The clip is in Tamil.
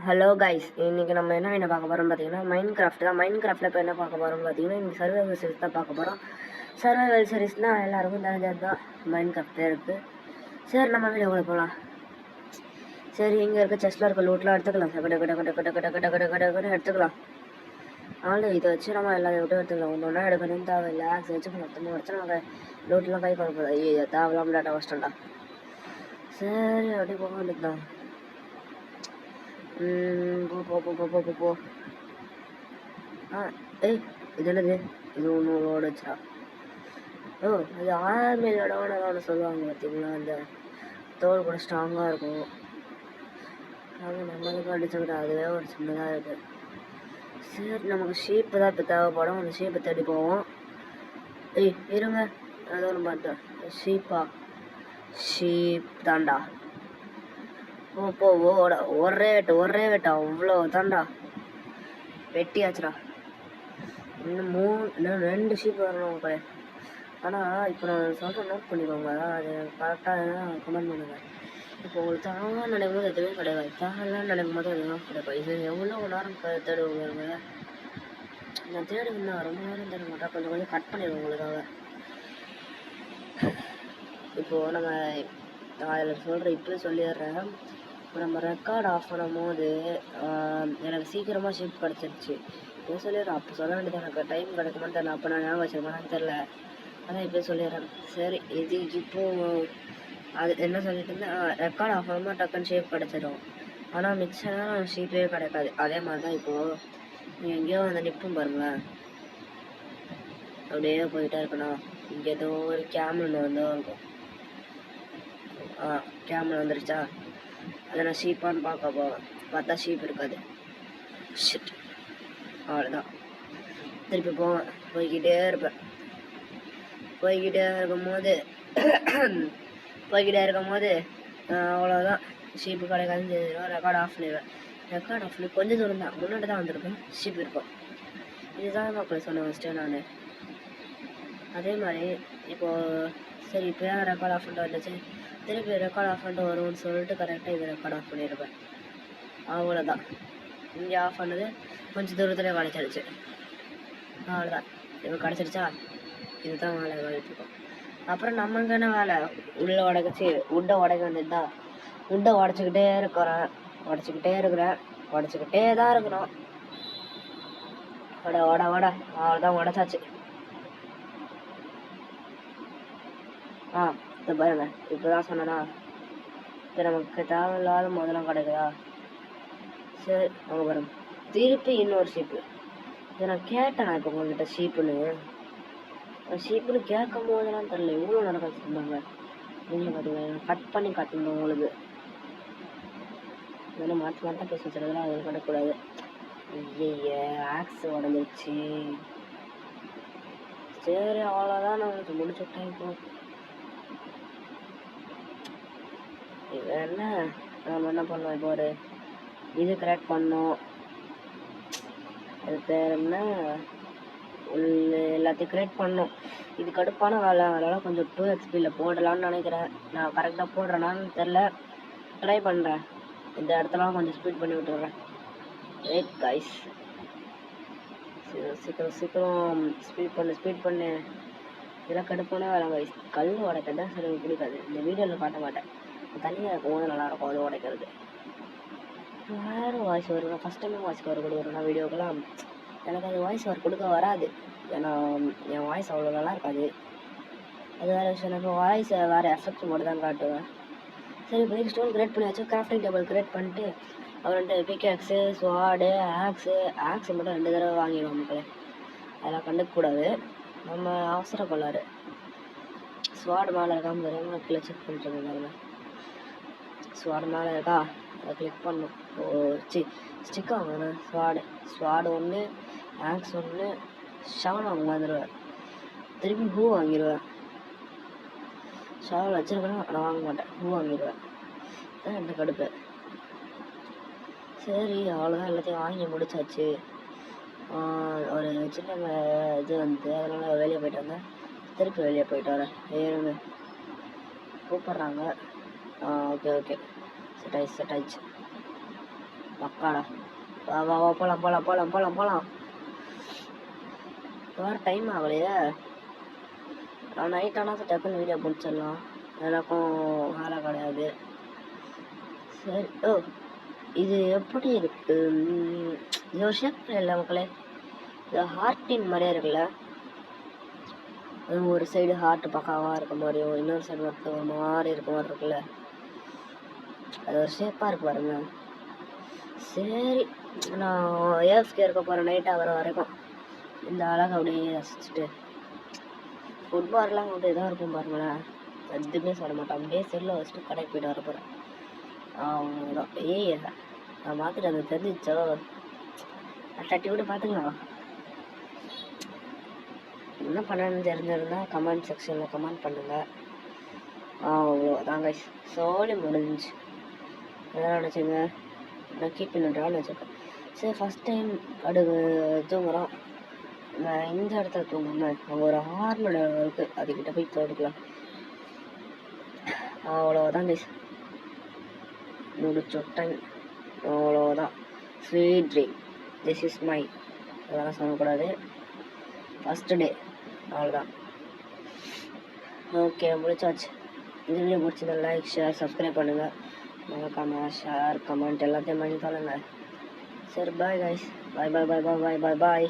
ஹலோ கைஸ், இன்றைக்கி நம்ம என்ன பார்க்க போகிறோம் பார்த்தீங்கன்னா மைன்கிராஃப்ட் தான். மைன்கிராஃப்ட்டில் இப்போ என்ன பார்க்க போகிறோம் பார்த்தீங்கன்னா இன்றைக்கி சர்வைவல் சீரிஸ் தான் பார்க்க போகிறோம். சர்வைவல் சீரிஸ்னால் எல்லாருக்கும் தெரிஞ்சது தான் மைன்கிராஃப்டே இருக்குது. சரி, நம்ம வீடியோக்குள்ளே போகலாம். சரி, இங்கே இருக்க செஸ்ட்டில் இருக்க லூட்லாம் எடுத்துக்கலாம். கட்ட எடுத்துக்கலாம். ஆனால் இதை வச்சு நம்ம எல்லாத்தையும் விட்டு எடுத்துக்கலாம். ஒன்று ஒன்றா எடுக்கணும்னு தேவையில்லை. ஆக்ஸ் வச்சு மொத்தமாக வச்சு நம்ம லூட்லாம் கை கொடுப்போம். ஐயோ, தேவையில்லாம டேட்டா வச்சிட்டோம்டா. சரி, அப்படியே போக வேண்டியதுதான். போ. ஏய், இது என்னது? இது ஒன்று வச்சா. ஓ, அது ஆர்மியோட ஒன்று சொல்லுவாங்க பார்த்தீங்களா, அந்த தோல் கூட ஸ்ட்ராங்காக இருக்கும். அது நம்மளுக்கு அடிச்சுக்கிட்டு அதுவே ஒரு சின்னதாக இருக்குது. சரி, நமக்கு ஷீப்பு தான் இப்போ தேவைப்படும். அந்த ஷீப்பை தேடி போவோம். ஏய், இருங்க, ஏதோ ஒன்று பார்த்தேன். ஷீப் தாண்டா. போ ஒரே வெட்டு அவ்வளோ தாண்டா. வெட்டியாச்சுடா. இன்னும் 2 ஷீப் வரணும் உங்களே. ஆனால் இப்போ நான் சொல்கிறேன், நோட் பண்ணிக்கோங்க. அது கரெக்டாக கமெண்ட் பண்ணுங்கள். இப்போ உங்களுக்கு தாங்க நினைக்கும் போது எதுவுமே கிடையாது. தாங்கலாம் நினைக்கும் போது எதுவும் கிடையாது. இது எவ்வளோ நேரம் தேடுவாங்க. நான் தேடுவேன், ரொம்ப நேரம் தேட மாட்டேன். கொஞ்சம் கட் பண்ணிடுவோம் உங்களுக்காக. இப்போது நான் அதில் சொல்கிறேன், இப்போ சொல்லிடுறேன். இப்போ நம்ம ரெக்கார்ட் ஆஃப் பண்ணும் போது எனக்கு சீக்கிரமாக ஷிஃப்ட் கிடச்சிருச்சு. இப்போ சொல்லிடுறேன். அப்போ சொல்ல வேண்டியது எனக்கு டைம் கிடைக்குமான்னு தெரியல. அப்போ நான் ஞாபகம் வச்சுருக்கேன்னு தெரில. அதான் இப்போ சொல்லிடுறேன். சரி, இது இப்போது அது என்ன சொல்லிட்டு இருந்தேன், ரெக்கார்ட் ஆஃப் பண்ணும்போது டக்குன்னு ஷேப் கிடச்சிடும். ஆனால் மிச்சம் ஷீப்பே கிடைக்காது. அதே மாதிரி தான் இப்போது நீங்கள் எங்கேயோ வந்து நிற்பும் பாருங்களேன். அப்படியே போயிட்டே இருக்கணும். இங்கே ஏதோ ஒரு கேமல் வந்து இருக்கும். கேமல் வந்துருச்சா? அதை நான் ஷீப்பான்னு பார்க்க போவேன். பார்த்தா ஷீப் இருக்காது. ஷிட், அவ்வளோதான். திருப்பி போவேன். போய்கிட்டே இருப்பேன். போய்கிட்டே இருக்கும் போது அவ்வளோதான், ஷீப்பு கிடைக்காதுன்னு தெரிஞ்சிடும். ரெக்கார்ட் ஆஃப் பண்ணிடுவேன். ரெக்கார்ட் ஆஃப் பண்ணி கொஞ்சம் தூரம் தான், முன்னாடி தான் வந்திருக்கும். ஷீப் இருக்கும். இதுதான் மக்கள் சொன்ன ஃபஸ்ட்டு நான். அதே மாதிரி இப்போது சரி, இப்போ ஏன் ரெக்கார்ட் ஆஃப் பண்ணிட்டு வந்துச்சு, திருப்பி ரெக்கார்ட் ஆஃப் பண்ணிட்டு வரும்னு சொல்லிட்டு கரெக்டாக இதை ரெக்கார்ட் ஆஃப் பண்ணிடுவேன். அவ்வளோதான். இங்கே ஆஃப் பண்ணது கொஞ்சம் தூரத்தில் கிடச்சிருச்சு. அவ்வளோதான். இப்போ கிடச்சிருச்சா? இதுதான் வேலை வேலைட்டுருக்கோம். அப்புறம் நம்மளுக்கு என்ன வேலை? உடை உடைக்க வேண்டியது தான். உடை உடச்சிக்கிட்டே இருக்கிறேன். உடச்சிக்கிட்டே தான் இருக்கணும். அவ்வளோதான், உடச்சாச்சு. இது பாருங்க, இப்போ தான் சொன்னேன்னா, இப்போ நமக்கு தேவையில்லாத முதலாம் கிடைக்குதா? சரி, அவங்க பாருங்க, திருப்பி இன்னொரு ஷீப்பு. இதை நான் கேட்டேன். இப்போ உங்கள்கிட்ட ஷீப்புன்னு கேட்கும் போதெல்லாம் தெரியல, எவ்வளோ நடக்க சொன்னாங்க. நீங்கள் பார்த்தீங்கன்னா கட் பண்ணி காட்டணும் உங்களுக்கு. இதெல்லாம் மாற்ற பேச வச்சுருந்தா அது கிடக்கூடாது. ஐய, ஆக்ஸ் உடஞ்சிருச்சு. சரி, அவ்வளோதான், நான் முடிச்சுட்டேன். இப்போ நம்ம என்ன பண்ணோம், இப்போ ஒரு இது கிரியேட் பண்ணோம். அது பேர் என்ன, எல்லாத்தையும் கிரியேட் பண்ணோம். இது கடுப்பான வேலை. அதனால் கொஞ்சம் 2 XP போடலான்னு நினைக்கிறேன். நான் கரெக்டாக போடுறேனான்னு தெரில, ட்ரை பண்ணுறேன். இந்த இடத்துலாம் கொஞ்சம் ஸ்பீட் பண்ணி விட்டுறேன். வெயிட் கைஸ், சீக்கிரம் ஸ்பீட் பண்ணு. இதெல்லாம் கடுப்பான வேலை கைஸ். கல் உடைக்கிறது தான் சரி பிடிக்காது. இந்த வீடியோவில் காட்ட மாட்டேன். தனியாக இருக்கும்போது நல்லாயிருக்கும் அது உடைக்கிறது. வேறு வாய்ஸ் வரும். ஃபஸ்ட் டைமே வாய்ஸ் ஓவர் கொடுக்குறேன் நான் வீடியோக்கெல்லாம். எனக்கு அது வாய்ஸ் ஓவர் கொடுக்க வராது. ஏன்னா என் வாய்ஸ் அவ்வளோ நல்லா இருக்காது. அது வேறு விஷயம். எனக்கு வாய்ஸ் வேறு எஃபெக்ட் மட்டும் தான் காட்டுவேன். சரி, இப்போ ஸ்டோன் கிரியேட் பண்ணியாச்சு. கிராஃப்டிங் டேபிள் கிரியேட் பண்ணிட்டு அப்புறம் பிக்ஆக்ஸு, ஸ்வாடு, ஆக்ஸு மட்டும் 2 தடவை வாங்கிடுவோம் மக்களே. அதெல்லாம் கண்டுக்கக்கூடாது. நம்ம அவசர கொள்ளாரு. ஸ்வாடு மேலே இருக்காமல் தெரியாமல் கீழே செக் பண்ணிட்டு இருந்தாங்க. ஸ்வாடு மேலே இருக்கா, அதை கிளிக் பண்ணும். ஸ்டிக் வாங்கணும். ஸ்வாடு 1, ஆக்ஸ் 1, ஷவல் வாங்கிடுவேன். திருப்பி பூ வாங்கிடுவேன். ஷவல் வச்சுருக்கேன், நான் வாங்க மாட்டேன். பூ வாங்கிடுவேன். தான் என்ன கடுப்பு. சரி, அவ்வளோதான், எல்லாத்தையும் வாங்கி முடிச்சாச்சு. ஒரு சின்ன இது வந்து அதனால் வெளியே போயிட்டு வந்தேன். திருப்பி வெளியே போயிட்டு வரேன். ஏறுங்க, கூப்பிட்றாங்க. ஓகே, செட் ஆயிடுச்சு. பக்காடா. வா வா வா போகலாம் போகலாம் போகலாம் போகலாம் போகலாம். வேறு டைம் ஆகலையே. நான் நைட் ஆனால் டக்குன்னு வீடியோ முடிச்சிடலாம். எனக்கும் வேலை கிடையாது. சரி. ஓ, இது எப்படி இருக்கு? இது ஒரு ஷேப் இல்லை மக்களே. இது ஹார்ட்டின் மாதிரியே இருக்குல்ல. ஒரு சைடு ஹார்ட் பக்காவாக இருக்க மாதிரியும் இன்னொரு சைடு மட்டும் ஒரு மாதிரி இருக்க மாதிரி இருக்குல்ல. அது ஒரு ஷேப்பாக இருக்கு பாருங்க. சரி, நான் ஏஎஃப்கே இருக்க போகிறேன் நைட் ஆகிற வரைக்கும். இந்த அழகை அப்படியே ரசிச்சுட்டு ஃபுட்பால்லாம் கொண்டு இதாக இருக்கும் பாருங்களேன். எதுவுமே சொல்ல மாட்டேன். அப்படியே செல்லில் வச்சுட்டு கடைக்கு போய்ட்டு வர போகிறேன். அவ்வளோதான். ஏய், நான் பார்த்துட்டு அது தெரிஞ்சிச்சோ தட்டி விட்டு பார்த்துக்கலாம். என்ன பண்ணணும்னு தெரிஞ்சிருந்தா கமெண்ட் செக்ஷனில் கமெண்ட் பண்ணுங்கள். அவ்வளோதாங்க. சோழி முடிஞ்சிச்சு. எதாவது நினச்சிங்க நான் கீப் பண்ணுறான்னு வச்சுருக்கேன். சரி, ஃபஸ்ட் டைம் அடுக்கு தூங்குகிறோம். நான் இந்த இடத்துல தூங்குனேன். அங்கே ஒரு ஹார்மோட இருக்குது, அதுக்கிட்ட போய் தோடுக்கலாம். அவ்வளோதான் கைஸ், முடிச்சுட்டேன். அவ்வளோதான். Sweet dream, this is my. அதெல்லாம் சொல்லக்கூடாது. First day. அவ்வளோதான். ஓகே, முடிச்சாச்சு. இந்த வீடியோ பிடிச்சதை லைக், ஷேர், சப்ஸ்கிரைப் பண்ணுங்கள். மறக்காம ஷேர், கமெண்ட் எல்லாத்தையும் பண்ணி சொல்லுங்கள். சரி, பாய் கைஸ். பாய் பாய் பாய் பாய் பாய் பாய் பாய்.